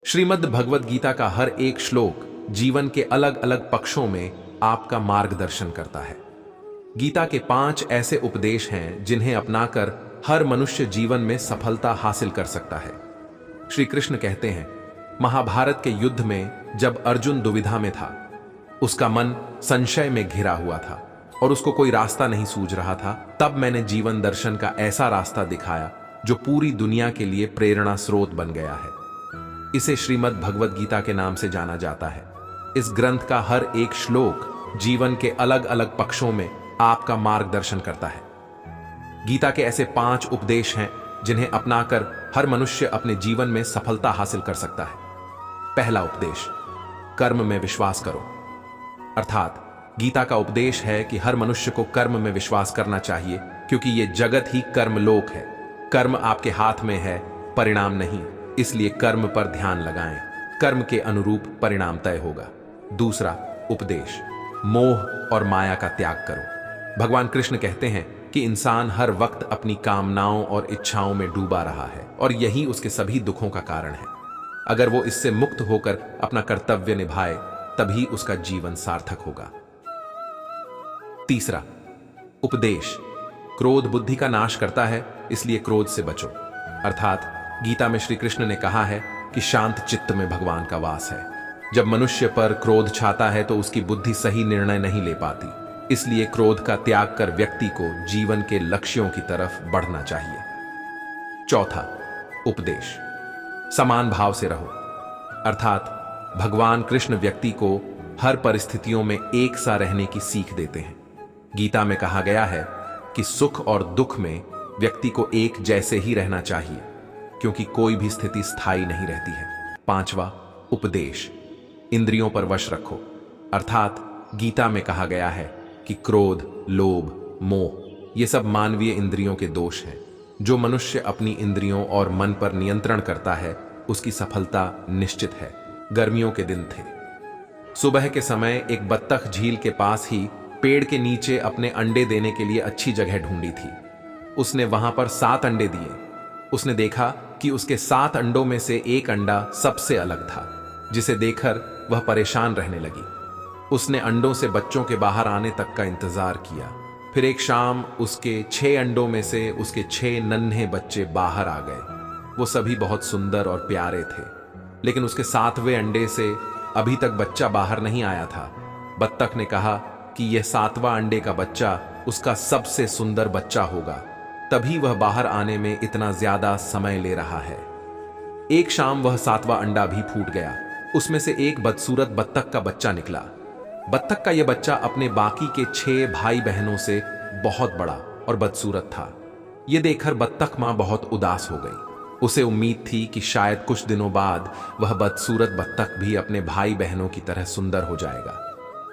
श्रीमद् भगवद गीता का हर एक श्लोक जीवन के अलग अलग पक्षों में आपका मार्गदर्शन करता है। गीता के 5 ऐसे उपदेश हैं जिन्हें अपनाकर हर मनुष्य जीवन में सफलता हासिल कर सकता है। श्री कृष्ण कहते हैं, महाभारत के युद्ध में जब अर्जुन दुविधा में था, उसका मन संशय में घिरा हुआ था और उसको कोई रास्ता नहीं सूझ रहा था, तब मैंने जीवन दर्शन का ऐसा रास्ता दिखाया जो पूरी दुनिया के लिए प्रेरणा स्रोत बन गया है। इसे श्रीमद् भगवद गीता के नाम से जाना जाता है। इस ग्रंथ का हर एक श्लोक जीवन के अलग अलग पक्षों में आपका मार्गदर्शन करता है। गीता के ऐसे 5 उपदेश हैं जिन्हें अपनाकर हर मनुष्य अपने जीवन में सफलता हासिल कर सकता है। पहला उपदेश, कर्म में विश्वास करो। अर्थात गीता का उपदेश है कि हर मनुष्य को कर्म में विश्वास करना चाहिए, क्योंकि यह जगत ही कर्मलोक है। कर्म आपके हाथ में है, परिणाम नहीं, इसलिए कर्म पर ध्यान लगाएं। कर्म के अनुरूप परिणाम तय होगा। दूसरा उपदेश, मोह और माया का त्याग करो। भगवान कृष्ण कहते हैं कि इंसान हर वक्त अपनी कामनाओं और इच्छाओं में डूबा रहा है और यही उसके सभी दुखों का कारण है। अगर वो इससे मुक्त होकर अपना कर्तव्य निभाए, तभी उसका जीवन सार्थक होगा। तीसरा उपदेश, क्रोध बुद्धि का नाश करता है, इसलिए क्रोध से बचो। अर्थात गीता में श्री कृष्ण ने कहा है कि शांत चित्त में भगवान का वास है। जब मनुष्य पर क्रोध छाता है तो उसकी बुद्धि सही निर्णय नहीं ले पाती, इसलिए क्रोध का त्याग कर व्यक्ति को जीवन के लक्ष्यों की तरफ बढ़ना चाहिए। चौथा उपदेश, समान भाव से रहो। अर्थात भगवान कृष्ण व्यक्ति को हर परिस्थितियों में एक सा रहने की सीख देते हैं। गीता में कहा गया है कि सुख और दुख में व्यक्ति को एक जैसे ही रहना चाहिए, क्योंकि कोई भी स्थिति स्थायी नहीं रहती है। पांचवा उपदेश, इंद्रियों पर वश रखो। अर्थात गीता में कहा गया है कि क्रोध, लोभ, मोह ये सब मानवीय इंद्रियों के दोष हैं। जो मनुष्य अपनी इंद्रियों और मन पर नियंत्रण करता है, उसकी सफलता निश्चित है। गर्मियों के दिन थे। सुबह के समय एक बत्तख झील के पास ही पेड़ के नीचे अपने अंडे देने के लिए अच्छी जगह ढूंढी थी। उसने वहां पर 7 अंडे दिए। उसने देखा कि उसके 7 अंडों में से एक अंडा सबसे अलग था, जिसे देखकर वह परेशान रहने लगी। उसने अंडों से बच्चों के बाहर आने तक का इंतजार किया। फिर एक शाम उसके 6 अंडों में से उसके 6 नन्हे बच्चे बाहर आ गए। वो सभी बहुत सुंदर और प्यारे थे, लेकिन उसके 7वें अंडे से अभी तक बच्चा बाहर नहीं आया था। बत्तख ने कहा कि यह 7वां अंडे का बच्चा उसका सबसे सुंदर बच्चा होगा, तभी वह बाहर आने में इतना ज्यादा समय ले रहा है। एक शाम वह 7वां अंडा भी फूट गया। उसमें से एक बदसूरत बत्तख का बच्चा निकला। बत्तख का यह बच्चा अपने बाकी के 6 भाई बहनों से बहुत बड़ा और बदसूरत था। यह देखकर बत्तख मां बहुत उदास हो गई। उसे उम्मीद थी कि शायद कुछ दिनों बाद वह बदसूरत बत्तख भी अपने भाई बहनों की तरह सुंदर हो जाएगा।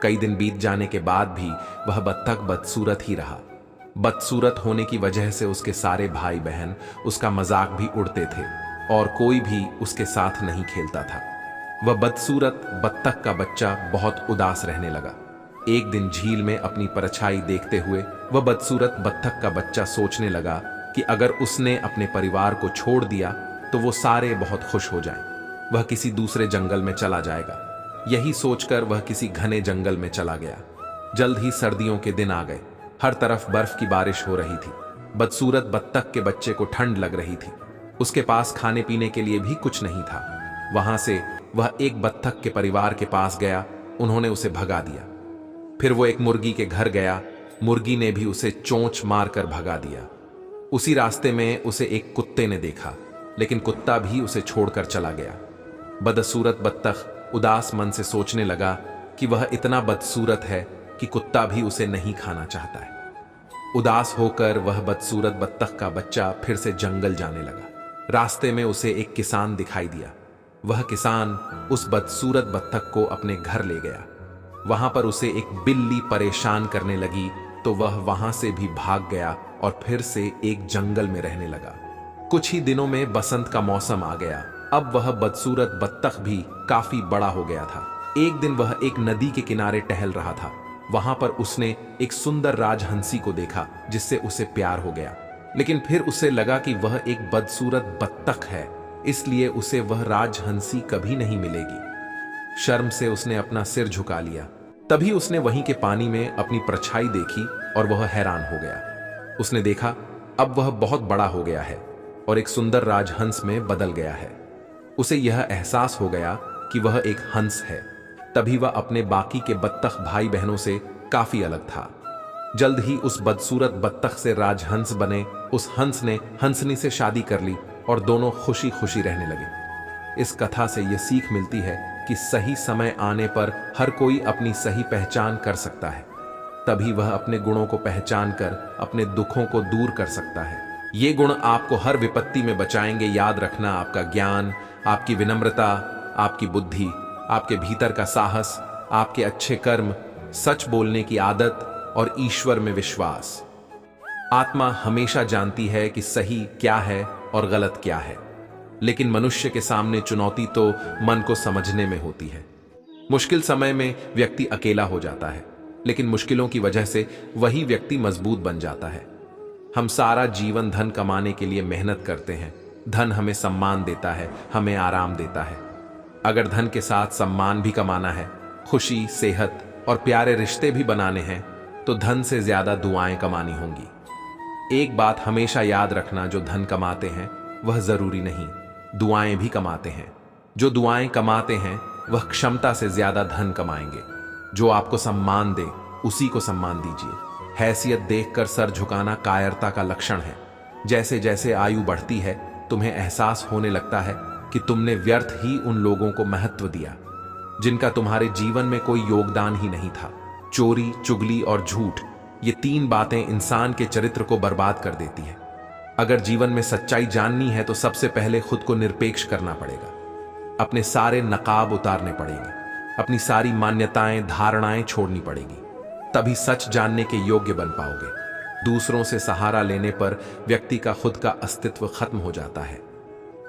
कई दिन बीत जाने के बाद भी वह बत्तख बदसूरत ही रहा। बदसूरत होने की वजह से उसके सारे भाई बहन उसका मजाक भी उड़ते थे और कोई भी उसके साथ नहीं खेलता था। वह बदसूरत बत्तख का बच्चा बहुत उदास रहने लगा। एक दिन झील में अपनी परछाई देखते हुए वह बदसूरत बत्तख का बच्चा सोचने लगा कि अगर उसने अपने परिवार को छोड़ दिया तो वो सारे बहुत खुश हो जाएं। वह किसी दूसरे जंगल में चला जाएगा। यही सोचकर वह किसी घने जंगल में चला गया। जल्द ही सर्दियों के दिन आ गए। हर तरफ बर्फ की बारिश हो रही थी। बदसूरत बत्तख के बच्चे को ठंड लग रही थी। उसके पास खाने पीने के लिए भी कुछ नहीं था। वहां से वह एक बत्तख के परिवार के पास गया। उन्होंने उसे भगा दिया। फिर वो एक मुर्गी के घर गया। मुर्गी ने भी उसे चोंच मारकर भगा दिया। उसी रास्ते में उसे एक कुत्ते ने देखा, लेकिन कुत्ता भी उसे छोड़कर चला गया। बदसूरत बत्तख उदास मन से सोचने लगा कि वह इतना बदसूरत है कि कुत्ता भी उसे नहीं खाना चाहता है। उदास होकर वह बदसूरत बत्तख का बच्चा फिर से जंगल जाने लगा। रास्ते में उसे एक किसान दिखाई दिया। वह किसान उस बदसूरत बत्तख को अपने घर ले गया। वहां पर उसे एक बिल्ली परेशान करने लगी तो वह वहां से भी भाग गया और फिर से एक जंगल में रहने लगा। कुछ ही दिनों में बसंत का मौसम आ गया। अब वह बदसूरत बत्तख भी काफी बड़ा हो गया था। एक दिन वह एक नदी के किनारे टहल रहा था। वहां पर उसने एक सुंदर राजहंसी को देखा, जिससे उसे प्यार हो गया। लेकिन फिर उसे लगा कि वह एक बदसूरत बत्तख है, इसलिए उसे वह राजहंसी कभी नहीं मिलेगी। शर्म से उसने अपना सिर झुका लिया। तभी उसने वहीं के पानी में अपनी परछाई देखी और वह हैरान हो गया। उसने देखा अब वह बहुत बड़ा हो गया है और एक सुंदर राजहंस में बदल गया है। उसे यह एहसास हो गया कि वह एक हंस है। तभी वह अपने बाकी के बत्तख भाई बहनों से काफी अलग था। जल्द ही उस बदसूरत बत्तख से राजहंस बने उस हंस ने हंसनी से शादी कर ली और दोनों खुशी खुशी रहने लगे। इस कथा से यह सीख मिलती है कि सही समय आने पर हर कोई अपनी सही पहचान कर सकता है। तभी वह अपने गुणों को पहचान कर अपने दुखों को दूर कर सकता है। ये गुण आपको हर विपत्ति में बचाएंगे। याद रखना, आपका ज्ञान, आपकी विनम्रता, आपकी बुद्धि, आपके भीतर का साहस, आपके अच्छे कर्म, सच बोलने की आदत और ईश्वर में विश्वास। आत्मा हमेशा जानती है कि सही क्या है और गलत क्या है, लेकिन मनुष्य के सामने चुनौती तो मन को समझने में होती है। मुश्किल समय में व्यक्ति अकेला हो जाता है, लेकिन मुश्किलों की वजह से वही व्यक्ति मजबूत बन जाता है। हम सारा जीवन धन कमाने के लिए मेहनत करते हैं। धन हमें सम्मान देता है, हमें आराम देता है। अगर धन के साथ सम्मान भी कमाना है, खुशी, सेहत और प्यारे रिश्ते भी बनाने हैं, तो धन से ज्यादा दुआएं कमानी होंगी। एक बात हमेशा याद रखना, जो धन कमाते हैं वह जरूरी नहीं दुआएं भी कमाते हैं। जो दुआएं कमाते हैं वह क्षमता से ज्यादा धन कमाएंगे। जो आपको सम्मान दे उसी को सम्मान दीजिए। हैसियत देखकर सर झुकाना कायरता का लक्षण है। जैसे जैसे आयु बढ़ती है तुम्हें एहसास होने लगता है कि तुमने व्यर्थ ही उन लोगों को महत्व दिया जिनका तुम्हारे जीवन में कोई योगदान ही नहीं था। चोरी, चुगली और झूठ, ये तीन बातें इंसान के चरित्र को बर्बाद कर देती है। अगर जीवन में सच्चाई जाननी है तो सबसे पहले खुद को निरपेक्ष करना पड़ेगा। अपने सारे नकाब उतारने पड़ेंगे, अपनी सारी मान्यताएं, धारणाएं छोड़नी पड़ेगी। तभी सच जानने के योग्य बन पाओगे। दूसरों से सहारा लेने पर व्यक्ति का खुद का अस्तित्व खत्म हो जाता है।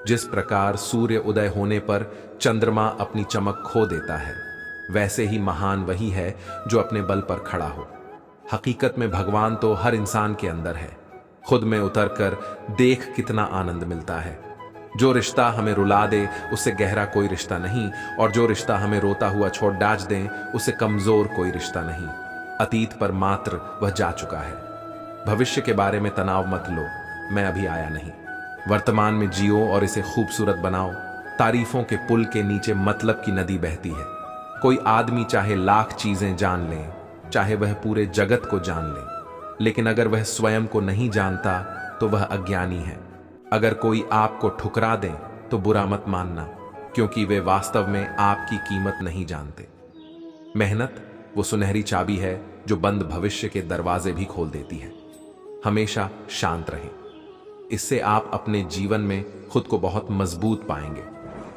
जिस प्रकार सूर्य उदय होने पर चंद्रमा अपनी चमक खो देता है, वैसे ही महान वही है जो अपने बल पर खड़ा हो। हकीकत में भगवान तो हर इंसान के अंदर है। खुद में उतरकर देख कितना आनंद मिलता है। जो रिश्ता हमें रुला दे उससे गहरा कोई रिश्ता नहीं, और जो रिश्ता हमें रोता हुआ छोड़ डांच दे उससे कमजोर कोई रिश्ता नहीं। अतीत पर मात्र वह जा चुका है। भविष्य के बारे में तनाव मत लो, मैं अभी आया नहीं। वर्तमान में जियो और इसे खूबसूरत बनाओ। तारीफों के पुल के नीचे मतलब की नदी बहती है। कोई आदमी चाहे लाख चीजें जान ले, चाहे वह पूरे जगत को जान ले, लेकिन अगर वह स्वयं को नहीं जानता तो वह अज्ञानी है। अगर कोई आपको ठुकरा दे तो बुरा मत मानना, क्योंकि वे वास्तव में आपकी कीमत नहीं जानते। मेहनत वो सुनहरी चाबी है जो बंद भविष्य के दरवाजे भी खोल देती है। हमेशा शांत रहें, इससे आप अपने जीवन में खुद को बहुत मजबूत पाएंगे,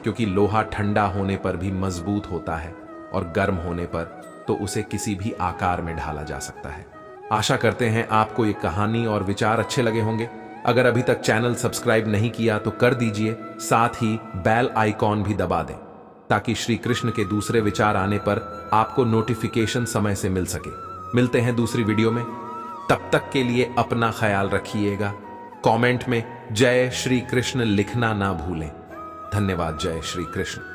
क्योंकि लोहा ठंडा होने पर भी मजबूत होता है और गर्म होने पर तो उसे किसी भी आकार में ढाला जा सकता है। आशा करते हैं आपको ये कहानी और विचार अच्छे लगे होंगे। अगर अभी तक चैनल सब्सक्राइब नहीं किया तो कर दीजिए, साथ ही बेल आइकॉन भी दबा दें ताकि श्री कृष्ण के दूसरे विचार आने पर आपको नोटिफिकेशन समय से मिल सके। मिलते हैं दूसरी वीडियो में, तब तक के लिए अपना ख्याल रखिएगा। कमेंट में जय श्री कृष्ण लिखना ना भूलें। धन्यवाद। जय श्री कृष्ण।